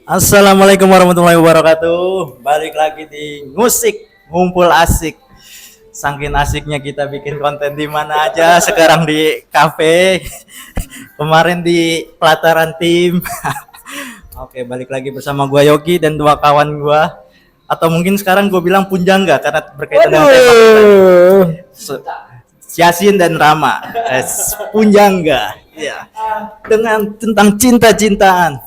Assalamualaikum warahmatullahi wabarakatuh. Balik lagi di Musik Ngumpul Asik. Saking asiknya kita bikin konten di mana aja. Sekarang di kafe. Kemarin di pelataran tim. Oke, balik lagi bersama gua Yogi dan dua kawan gua. Atau mungkin sekarang gua bilang Punjangga karena berkaitan dengan tema kita. Yasin dan Rama. Punjangga. Ya. Dengan tentang cinta-cintaan.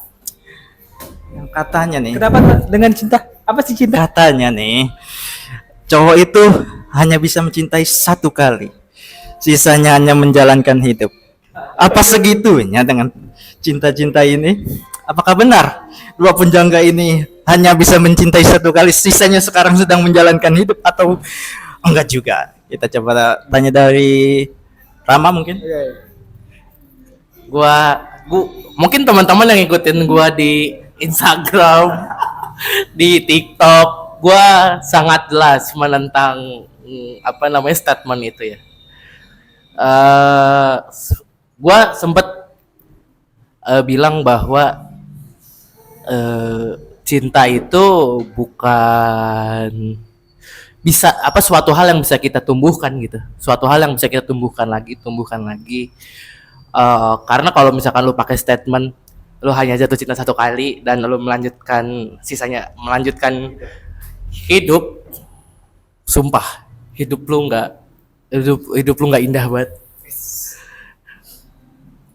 Yang katanya nih. Kenapa dengan cinta? Apa sih cinta? Katanya nih, cowok itu hanya bisa mencintai satu kali. Sisanya hanya menjalankan hidup. Apa segitunya dengan cinta-cinta ini? Apakah benar dua punjangga ini hanya bisa mencintai satu kali, sisanya sekarang sedang menjalankan hidup atau enggak juga? Kita coba tanya dari Rama mungkin. Gua mungkin teman-teman yang ngikutin gua di Instagram, di TikTok, gua sangat jelas menentang statement itu ya. Gua sempat bilang bahwa cinta itu bukan suatu hal yang bisa kita tumbuhkan gitu, suatu hal yang bisa kita tumbuhkan lagi. Karena kalau misalkan lu pakai statement lu hanya jatuh cinta satu kali dan lu melanjutkan hidup, sumpah hidup lu nggak indah banget.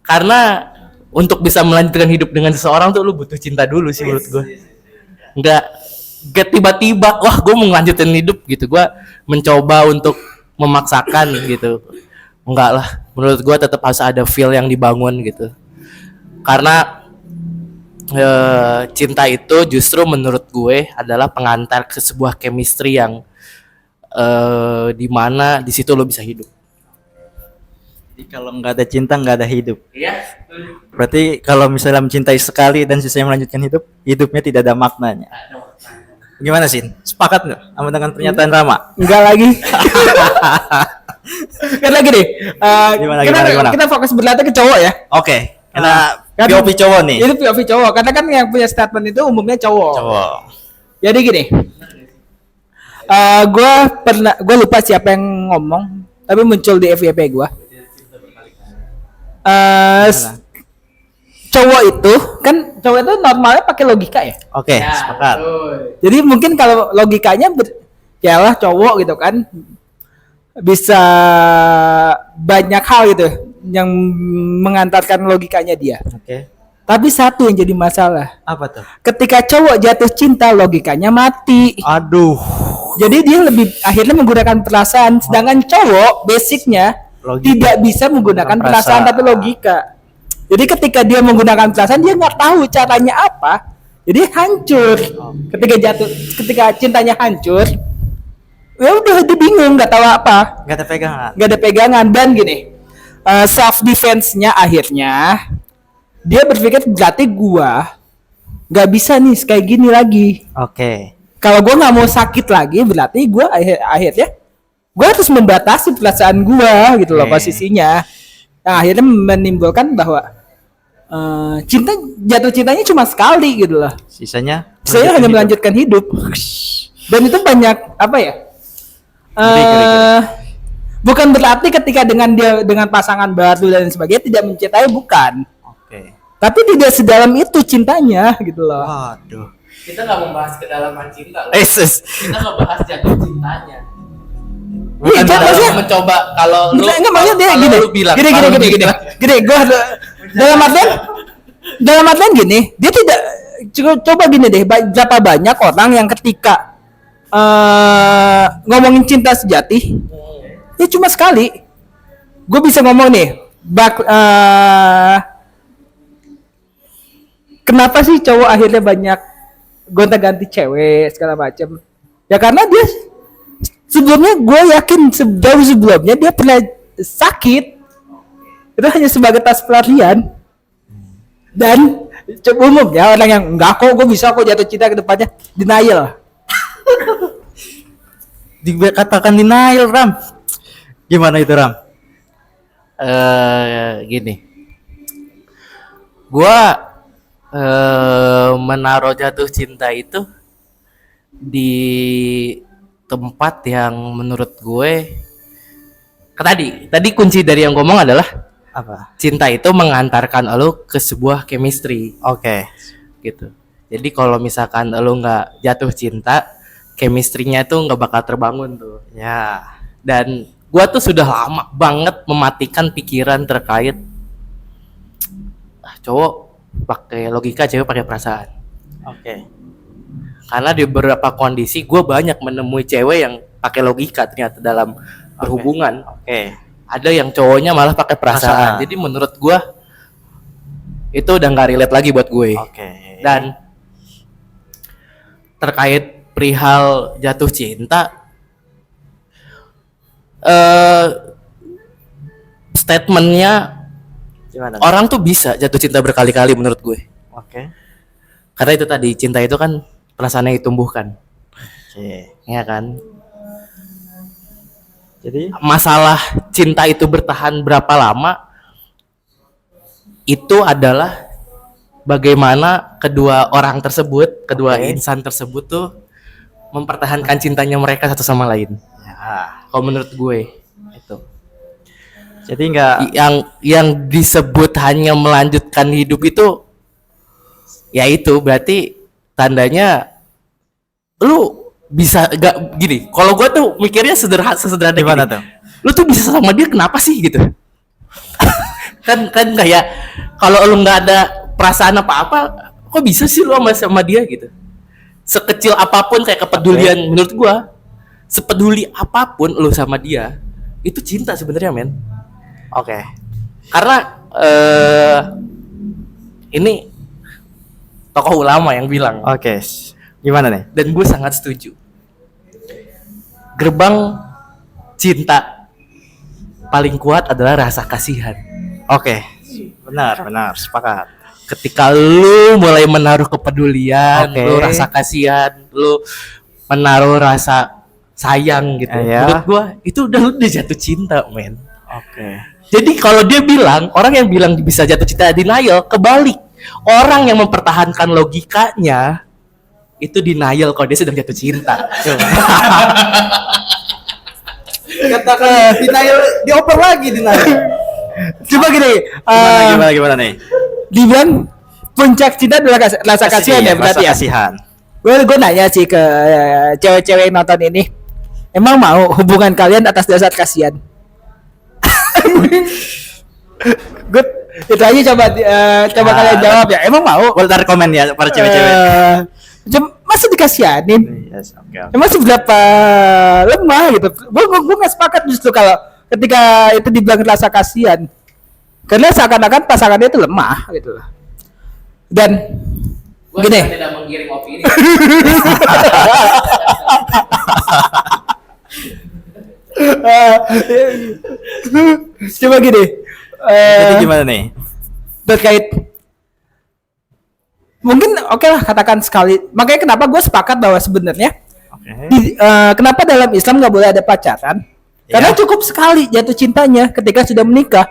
Karena untuk bisa melanjutkan hidup dengan seseorang tuh lu butuh cinta dulu sih menurut gue. Nggak tiba-tiba wah gue mau ngelanjutin hidup gitu, gue mencoba untuk memaksakan gitu. Enggak lah, menurut gue tetap harus ada feel yang dibangun gitu. Karena cinta itu justru menurut gue adalah pengantar ke sebuah chemistry yang di mana di situ lo bisa hidup. Jadi kalau nggak ada cinta nggak ada hidup. Iya. Berarti kalau misalnya mencintai sekali dan sisanya melanjutkan hidup, hidupnya tidak ada maknanya. Gimana sih? Sepakat nggak sama dengan pernyataan Rama? Enggak lagi. Kan lagi deh. Gimana? Kita fokus berlatih ke cowok ya. Oke. Karena POV cowok nih. Itu POV cowok. Karena kan yang punya statement itu umumnya cowok. Jadi gini. Gue lupa siapa yang ngomong, tapi muncul di FYP gue. Cowok itu normalnya pakai logika ya. Oke, sepakat. Jadi mungkin kalau logikanya yalah cowok gitu kan bisa banyak hal gitu yang mengantarkan logikanya dia. Oke. Tapi satu yang jadi masalah. Apa tuh? Ketika cowok jatuh cinta, logikanya mati. Aduh. Jadi dia akhirnya menggunakan perasaan, sedangkan cowok basicnya tidak bisa menggunakan perasaan tapi logika. Jadi ketika dia menggunakan perasaan, dia nggak tahu caranya apa, jadi hancur. Ketika cintanya hancur, ya udah dia bingung, nggak tahu apa. Nggak ada pegangan dan gini, self defense-nya akhirnya dia berpikir berarti gua nggak bisa nih kayak gini lagi. Oke. Kalau gua nggak mau sakit lagi, berarti gua akhirnya gua harus membatasi perasaan gua gitu loh posisinya. Nah, akhirnya menimbulkan bahwa jatuh cintanya cuma sekali gitu loh. Sisanya hanya melanjutkan hidup. Dan itu banyak apa ya? Bukan berarti ketika dengan pasangan baru dan sebagainya tidak mencintai, bukan. Oke. Tapi tidak sedalam itu cintanya gitu loh. Waduh. Kita nggak membahas kedalaman cinta loh. Kita ngebahas jatuh cintanya. Iya, maksudnya mencoba kalau lu maksudnya dia gini. Gini, gua dalam artian gini, dia tidak coba gini deh, berapa banyak orang yang ketika ngomongin cinta sejati, ya cuma sekali. Gue bisa ngomong nih, kenapa sih cowok akhirnya banyak gonta-ganti cewek segala macam? Ya karena dia sebelumnya, gue yakin jauh sebelumnya dia pernah sakit. Itu hanya sebagai tas pelarian. Dan umumnya orang yang enggak kok gue bisa kok jatuh cinta ke depannya, denial. dikatakan denial, Ram. Gimana itu, Ram? Gini. Gua menaruh jatuh cinta itu di tempat yang menurut gue tadi kunci dari yang ngomong adalah Apa? cinta itu mengantarkan lo ke sebuah chemistry Oke. gitu. Jadi kalau misalkan lo nggak jatuh cinta, chemistry-nya tuh nggak bakal terbangun tuh. Ya. Dan gua tuh sudah lama banget mematikan pikiran terkait cowok pakai logika, cewek pakai perasaan. Oke. Karena di beberapa kondisi gue banyak menemui cewek yang pakai logika ternyata dalam berhubungan. Oke. Ada yang cowoknya malah pakai perasaan. Perasaan. Jadi menurut gue itu udah nggak relate lagi buat gue. Oke. Dan terkait perihal jatuh cinta, statementnya Gimana? orang tuh bisa jatuh cinta berkali-kali menurut gue. Oke. Karena itu tadi, cinta itu kan perasaan yang ditumbuhkan, Oke. ya kan? Jadi Masalah cinta itu bertahan berapa lama itu adalah bagaimana kedua orang tersebut, kedua Oke. insan tersebut tuh mempertahankan cintanya mereka satu sama lain. ya, Kalau menurut gue itu jadi nggak yang disebut hanya melanjutkan hidup itu, ya itu berarti tandanya lu bisa gak gini. Kalau gue tuh mikirnya sesederhana gimana gini. tuh? Lu tuh bisa sama dia kenapa sih gitu? kan kayak kalau lu nggak ada perasaan apa-apa, kok bisa sih lu sama dia gitu? Sekecil apapun kayak kepedulian, menurut gua sepeduli apapun lu sama dia itu cinta sebenarnya, men. Oke. Karena ini tokoh ulama yang bilang, Oke. Gimana nih? dan gue sangat setuju. Gerbang cinta paling kuat adalah rasa kasihan. Oke. Benar, sepakat. Ketika lu mulai menaruh kepedulian, Oke. lu rasa kasihan, lu menaruh rasa sayang gitu. Iya. Menurut gua itu udah jatuh cinta, men. Oke. Jadi kalau dia bilang, orang yang bilang bisa jatuh cinta denial, kebalik. Orang yang mempertahankan logikanya itu denial kalau dia sedang jatuh cinta. Katakan denial, dioper lagi denial. Coba gini, Gimana nih? dibilang puncak cinta adalah rasa kasihan ya berarti ya. Kasihan. Gue nanya sih ke cewek-cewek yang nonton ini, emang mau hubungan kalian atas dasar kasihan? Good, itu aja coba kalian jawab ya. Emang mau? Boleh taruh komen ya para cewek-cewek. Masa dikasihanin? Yes, oke. Emang seberapa lemah gitu? Gue nggak sepakat justru kalau ketika itu dibilang rasa kasihan, karena seakan-akan pasangannya itu lemah gitu loh. Dan Gua gini, tidak menggiring opini. coba gini, Jadi gimana nih? terkait mungkin oke lah katakan sekali. Makanya kenapa gue sepakat bahwa sebenarnya Oke. kenapa dalam Islam nggak boleh ada pacaran? Karena cukup sekali jatuh cintanya ketika sudah menikah.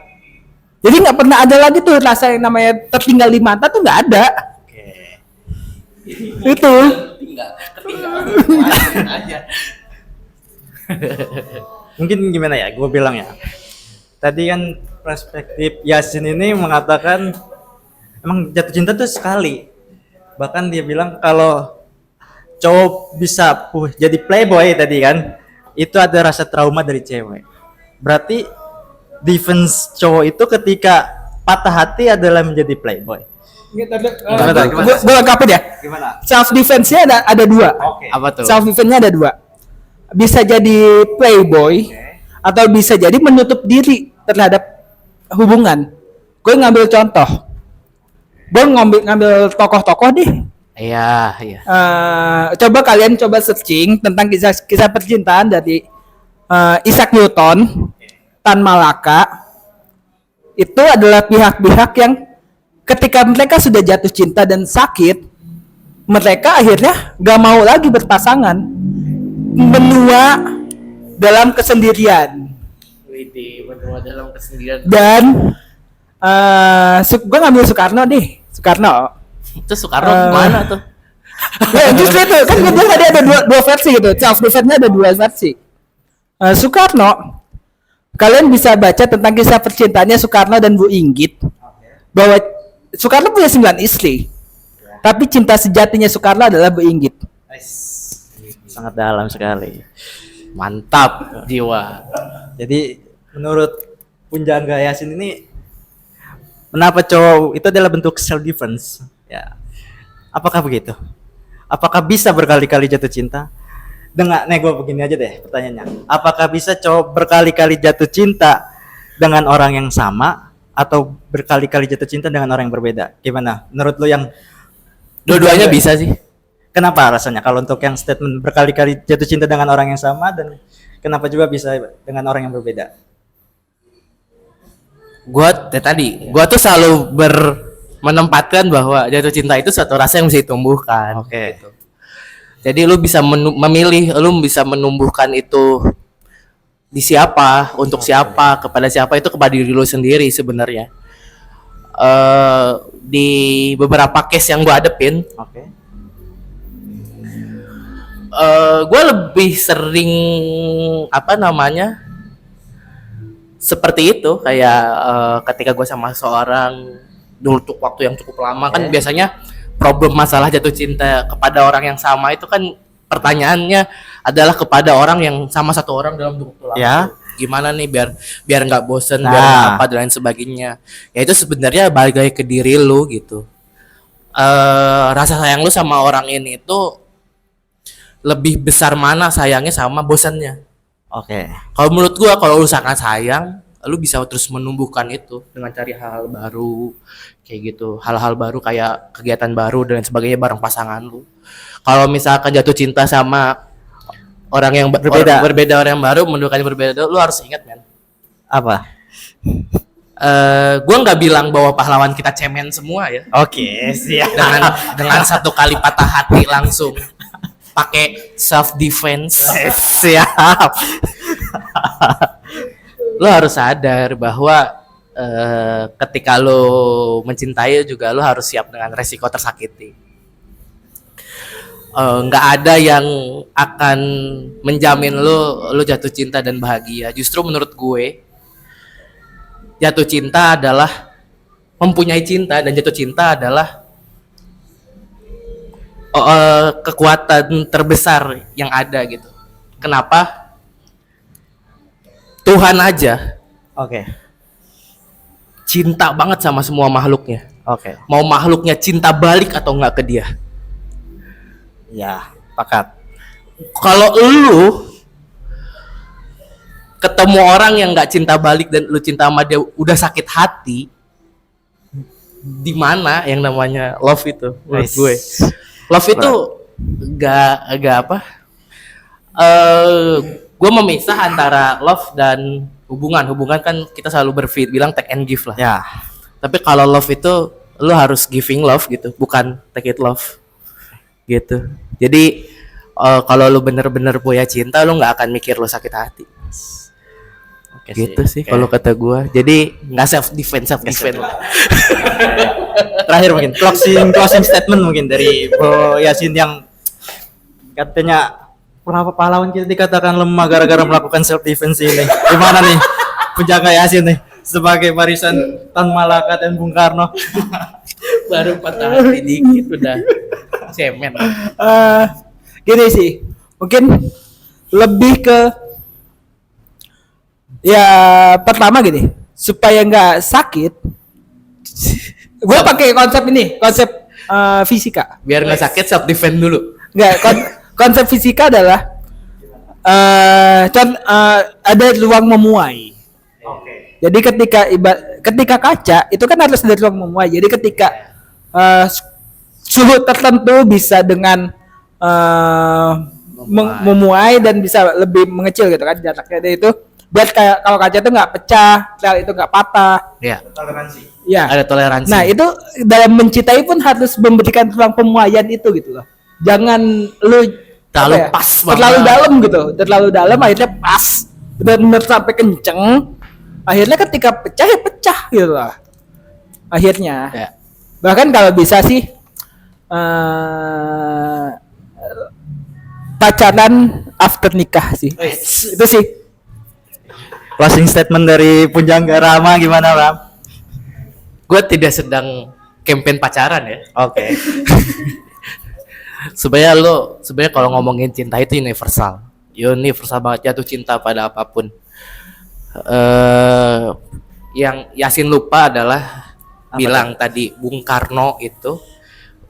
Jadi nggak pernah ada lagi tuh rasa yang namanya tertinggal di mata tuh nggak ada. Oke. Itu. Ketinggalan aja. Mungkin gimana ya? Gue bilang ya. Tadi kan perspektif Yasin ini mengatakan emang jatuh cinta tuh sekali. Bahkan dia bilang kalau cowok bisa jadi playboy tadi kan, itu ada rasa trauma dari cewek. Berarti defense cowok itu ketika patah hati adalah menjadi playboy. Gimana? Gue lengkapin ya. Gimana? Self defense-nya ada dua. Oke. Apa tuh? Self defense-nya ada dua. Bisa jadi playboy atau bisa jadi menutup diri terhadap hubungan. Gue ngambil contoh. Gue ngambil tokoh-tokoh deh. Iya, iya. Coba kalian searching tentang kisah percintaan dari Isaac Newton, Tan Malaka. Itu adalah pihak-pihak yang ketika mereka sudah jatuh cinta dan sakit, mereka akhirnya gak mau lagi berpasangan, menua dalam kesendirian. Widih, berdua dalam kesendirian. Dan gue ngambil Soekarno deh. Soekarno. Itu Soekarno gimana tuh? Ya justru itu kan gue bilang tadi ada dua versi gitu. Self defense-nya ada dua versi. Soekarno, kalian bisa baca tentang kisah percintaannya Soekarno dan Bu Inggit, bahwa Soekarno punya 9 istri, tapi cinta sejatinya Soekarno adalah Bu Inggit. Sangat dalam sekali. Mantap jiwa. Jadi menurut Punjangga Yasin ini, kenapa cowok itu adalah bentuk self defense? Ya, apakah begitu? Apakah bisa berkali-kali jatuh cinta? Dengan gue begini aja deh pertanyaannya. Apakah bisa cowok berkali-kali jatuh cinta dengan orang yang sama atau berkali-kali jatuh cinta dengan orang yang berbeda? Gimana? Menurut lo yang Dua-duanya bisa sih. kenapa rasanya kalau untuk yang statement berkali-kali jatuh cinta dengan orang yang sama, dan kenapa juga bisa dengan orang yang berbeda? Gua tuh selalu menempatkan bahwa jatuh cinta itu suatu rasa yang bisa ditumbuhkan. Oke. Gitu. Jadi lu bisa memilih, lu bisa menumbuhkan itu di siapa, untuk siapa, kepada siapa, itu kepada diri lu sendiri sebenarnya. Di beberapa case yang gua hadepin, Oke. gue lebih sering seperti itu, kayak ketika gue sama seorang dulu untuk waktu yang cukup lama kan biasanya problem masalah jatuh cinta kepada orang yang sama itu kan pertanyaannya adalah kepada orang yang sama satu orang dalam waktu lama. Ya. Gimana nih biar nggak bosen, Nah. biar nggak apa dan lain sebagainya. Ya itu sebenarnya balik lagi ke diri lu gitu. Rasa sayang lu sama orang ini itu lebih besar mana sayangnya sama bosannya. Oke. Kalau menurut gua, kalau lu sangat sayang, lu bisa terus menumbuhkan itu dengan cari hal-hal baru kayak gitu, hal-hal baru kayak kegiatan baru dan sebagainya bareng pasangan lu. Kalau misalkan jatuh cinta sama orang yang berbeda orang yang baru, menunjukkan yang berbeda, lu harus ingat men. Apa? Gua nggak bilang bahwa pahlawan kita cemen semua ya. Oke, siap. Dengan satu kali patah hati langsung pakai self defense. Siap. Lo harus sadar bahwa ketika lo mencintai juga lo harus siap dengan resiko tersakiti. Nggak ada yang akan menjamin lo jatuh cinta dan bahagia. Justru menurut gue, jatuh cinta adalah mempunyai cinta, dan jatuh cinta adalah kekuatan terbesar yang ada gitu. Kenapa? Tuhan aja Oke. cinta banget sama semua makhluknya. Oke. Mau makhluknya cinta balik atau enggak ke dia. Ya, pakat. Kalau lu ketemu orang yang nggak cinta balik dan lu cinta sama dia udah sakit hati, di mana yang namanya love itu menurut Nice. gue. Love itu gak apa? Gue memisah antara love dan hubungan. Hubungan kan kita selalu bilang take and give lah. Ya. Tapi kalau love itu lu harus giving love gitu, bukan take it love gitu. Jadi kalau lu bener-bener punya cinta, lu nggak akan mikir lu sakit hati. Oke Gitu sih Oke. kalau kata gua. Jadi nggak self defense. Terakhir mungkin closing statement mungkin dari Bro Yasin yang katanya kenapa pahlawan kita dikatakan lemah gara-gara melakukan self defense ini. Gimana nih Punjangga Yasin nih sebagai barisan Tan Malaka dan Bung Karno? Baru patah hati dikit udah cemen. Gini sih, mungkin lebih ke ya pertama gini, supaya nggak sakit, gue pakai konsep ini, konsep fisika. Biar nggak sakit self defense dulu. Nggak, konsep fisika adalah ada ruang memuai. Jadi ketika kaca itu kan harus ada ruang memuai. Jadi ketika suhu tertentu bisa dengan memuai dan bisa lebih mengecil gitu kan jaraknya. Jadi itu buat kayak kalau kaca itu nggak pecah, sel itu nggak patah. Ya, Toleransi. Ya. ada toleransi. Nah itu dalam mencintai pun harus memberikan ruang pemuaian itu gitu loh. Jangan lu Terlalu apa ya, pas terlalu banget. dalam gitu, terlalu dalam akhirnya pas, benar-benar sampai kenceng. Akhirnya ketika pecah ya pecah gitu lah. Akhirnya. Ya. Bahkan kalau bisa sih pacaran after nikah sih. Itu sih. Closing statement dari Punjangga Rama gimana, Ram? Gue tidak sedang campaign pacaran ya. Oke. Sebenarnya kalau ngomongin cinta itu universal. Universal banget, jatuh cinta pada apapun. Yang Yasin lupa adalah bilang tadi Bung Karno itu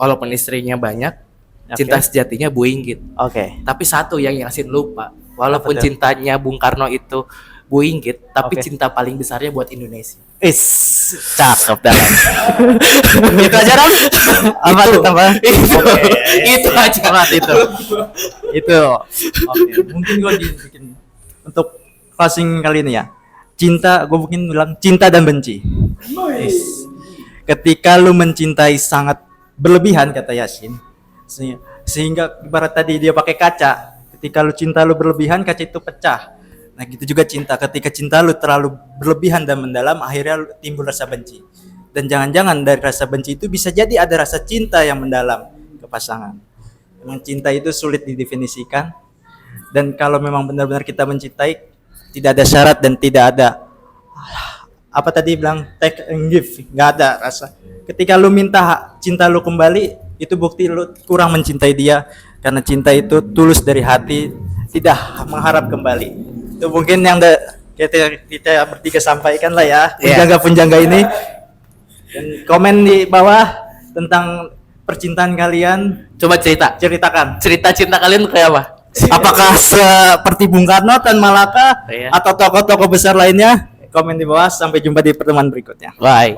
walaupun istrinya banyak, cinta sejatinya Bu Inggit. Oke. Tapi satu yang Yasin lupa, walaupun Apa tuh? cintanya Bung Karno itu Bu Inggit, tapi Oke. cinta paling besarnya buat Indonesia. Is cakep dah. Itu aja, Ram. Apa Itu. tuh tambah? Itu aja. Banget itu. Itu. Oke, mungkin gue bikin untuk closing kali ini ya. Cinta, gue mungkin bilang cinta dan benci. Is. Ketika lu mencintai sangat berlebihan kata Yasin, sehingga ibarat tadi dia pakai kaca. Ketika lu cinta lu berlebihan, kaca itu pecah. Nah gitu juga cinta, ketika cinta lu terlalu berlebihan dan mendalam, akhirnya timbul rasa benci. Dan jangan-jangan dari rasa benci itu bisa jadi ada rasa cinta yang mendalam ke pasangan. Memang cinta itu sulit didefinisikan, dan kalau memang benar-benar kita mencintai, tidak ada syarat dan tidak ada apa tadi bilang take and give, nggak ada rasa. Ketika lu minta cinta lu kembali, itu bukti lu kurang mencintai dia, karena cinta itu tulus dari hati, tidak mengharap kembali. Itu mungkin yang kita bertiga sampaikan lah ya, punjangga-punjangga ini. Dan komen di bawah tentang percintaan kalian, Coba ceritakan. Cerita cinta kalian kayak apa? apakah seperti Bung Karno dan Malaka Iya. atau tokoh-tokoh besar lainnya? Komen di bawah. Sampai jumpa di pertemuan berikutnya. Bye.